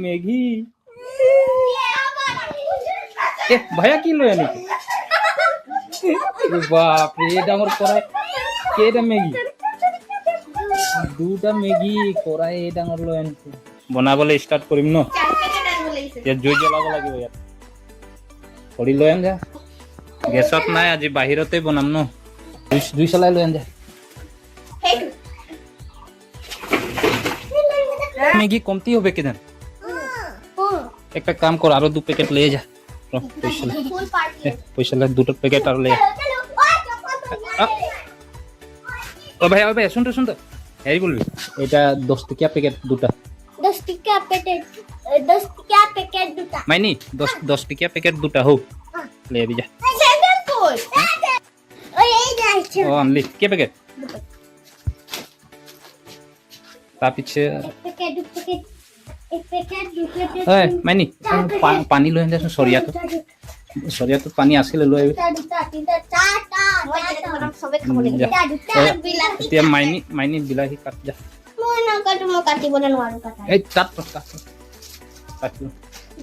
Maggi এ ভাইয়া কি লৈ আনি বাপৰে এই ডাঙৰ কৰাই কেইটা মেগি দুটা মেগি কৰাই এই ডাঙৰ লৈ আনিছে বনাবলৈ ষ্টাৰ্ট কৰিম ন ইয়াত জুই জ্বলাব লাগিব ইয়াত খৰি লৈ আন যা গেছত নাই আজি বাহিৰতে বনাম ন জুই চলাই লৈ আন যা মেগি কমতি হবে কিদান একটা কাম কর আরো 2 প্যাকেট ले जा पैसा ले 2 প্যাকেট আর ले ও ভাই শুন তো হেৰি বলবি এটা 10 টাকা প্যাকেট দুটা 10 টাকা প্যাকেট দুটা মাইনি 10 টাকা প্যাকেট দুটা হোক ले भी जा ও আনলি কে প্যাকেট তার পিছে एक पैकेट दूसरे ए माइनी पानी লৈ আন সরিয়াটো পানী আছিল লৈ আবি সবে খাব বিলাহী এতিয়া মাইনি বিলাহী কাট যা মই না কাটো মই কাটিব না নোৱাৰো কাটা এই কাট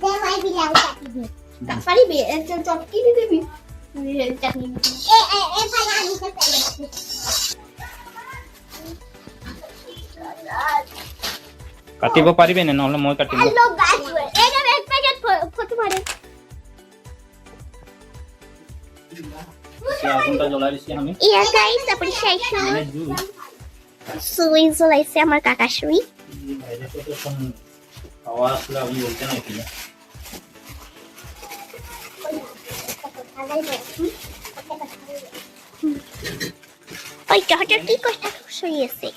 দে মাই বিলাহী কাটি দে পাৰিবি একটা চটকি দি দিবি চাটনি এ ভাই আমি তে কাটিব পাৰিবে না নহলে মই কাটিব হ্যালো গাইস এটা এক প্যাকেট ফটো মারে আগুনটা জ্বলাই দিছি আমি ইয়া গাইস অ্যাপ্রিসিয়েশন সুই জ্বলাইছে আমার কাকা সুই ভাইরে তো কোন আওয়াজ আসলে আমি বলতে না কি ওই টহটা কি কষ্ট শুইছে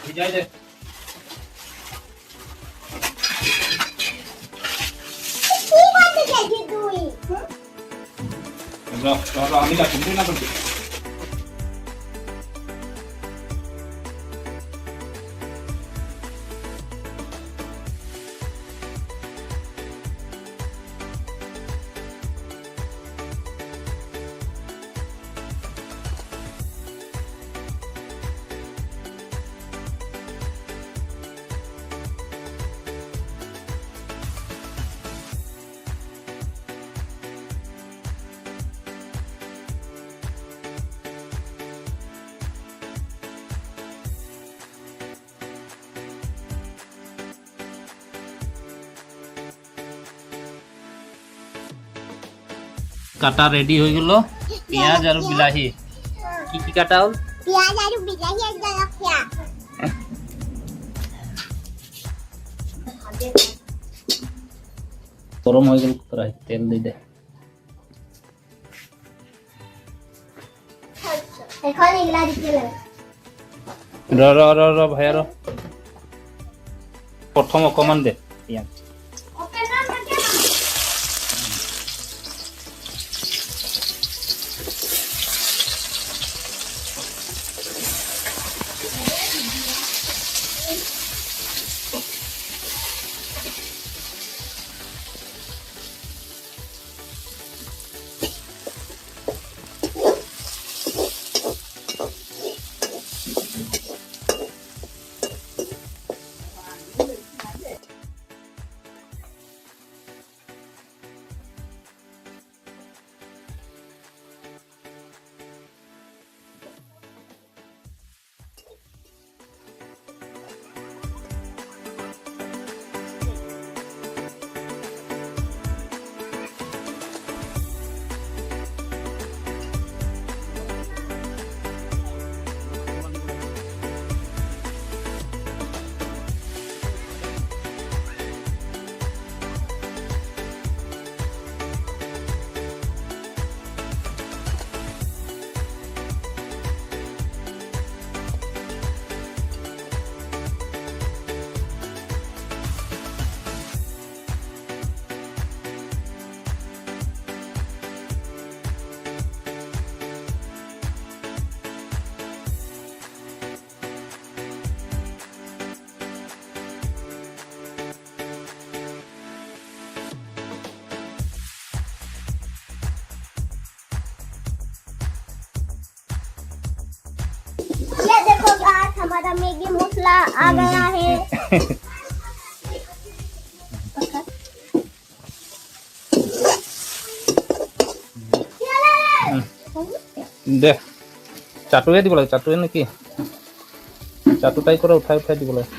ভিজাই দে আমি কাটিব না করতে কাটা রেডি হয়ে গেল পেঁয়াজ আর বিলাহি কি কাটা হল পেঁয়াজ আর বিলাহি আর জলফিয়া গরম হয়ে গেল কড়াই তেল দিয়ে দে এখন এগুলা দিতে লাগে র ভাইয়া র প্রথম অকমান দে পেঁয়াজ ওকে না মানে हमारा मैगी मसाला आ गया है দে চাটুৱে দিব লাগে চাটুৱে নেকি চাটু টাই করে উঠাই উঠাই দিব লাগে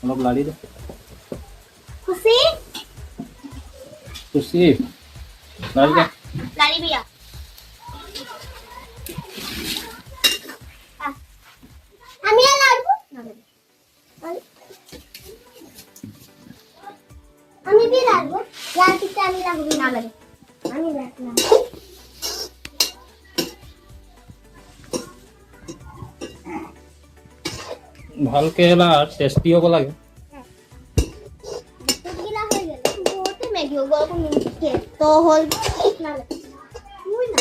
অলপ লাড়ি দে खुशी খুশি লাড়ি দে लाड़ी भैया আমি আর লাড়বো আমি भी লাড়বো यार कितना আমি লাড়বো না লাগে আমি লাড়বো ভালকে হলা টেস্টি হ'ব লাগে গিলা হয়ে গেল বহুত ম্যাগি গো কোন কে তো হল না মুই না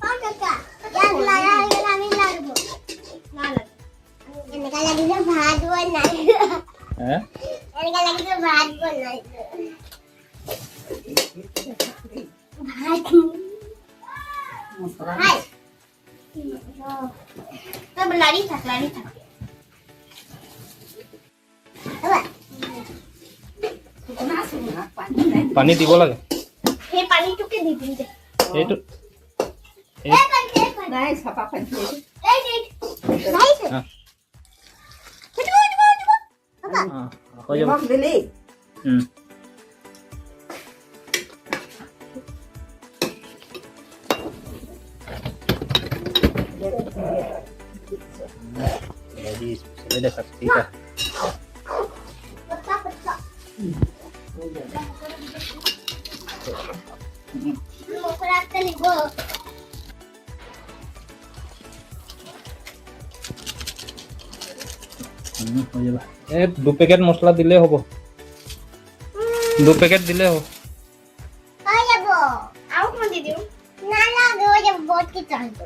পাকা यार লাগা গেল আমি লাড়বো না লাগে এনেকা লাগিলে ভাত বনাই হ্যাঁ এনেকা লাগিলে ভাত বনাই ভাত হাই তব লাড়ি থাক পানী দিব লাগে সেই পানীটুকে দি দিম দে এইটো এই পানী নাই চাপা পানী এই নাইস হ্যাঁ বাবা হৈ যাব নিমখ দিলি Ini dah sakit dah. pecah mau kerapkan ibu হৈ যাব এই 2 পেকেট মছলা দিলে হ'ব 2 পেকেট দিলে হ'ব হৈ যাব আৰু কোন দি দিও না না হৈ যাব বহুত কি চাহিব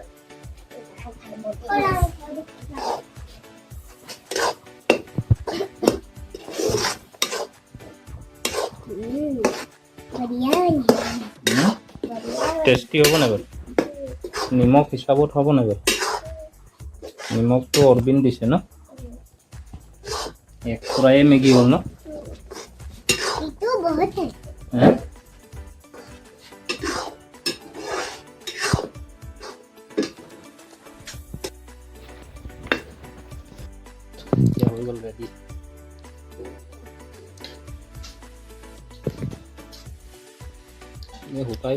টেস্টি হ'ব না নিমখ হিসাবত হ'ব না নিমখটো অরবিন দিছে না এক ফ্রাই ম্যাগি হল না itu बहुत है হ্যাঁ क्या हो गल रेडी ये हुकाई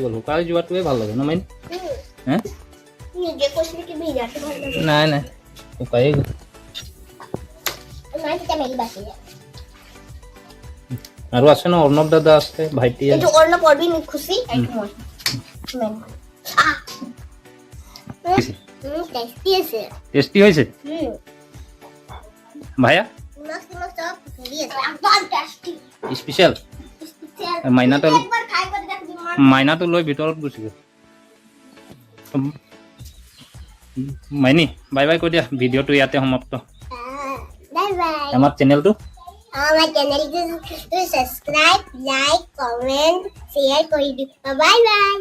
जोৱাটোৱে ভাল লাগে না মাইন হ্যাঁ নিজে কইছিলি কি ভিজাতে ভালো লাগে নাই নাই শুকাই গ'ল নাই এটা মেগি বাকি আৰু আছে না অৰ্ণৱ দাদা আছে ভাইটি এই যে অর্ণব অরবিন খুশি একটু মই টেস্টি আছে টেস্টি হয়েছে ভাইয়া মস্ত মস্ত খুশি আছে একদম টেস্টি স্পেশাল মাইনাটো একবার খাই করে দেখ দিমান মাইনাটো লৈ ভিতৰত গুচি গ'ল মাইনি বাই বাই কৈ দিয়া ভিডিঅ'টো ইয়াতে সমাপ্ত বাই বাই আমাৰ চেনেলটো আমাৰ চ্যানেলকে সাবস্ক্ৰাইব লাইক কমেন্ট শেয়াৰ কৰে দিও বাই বাই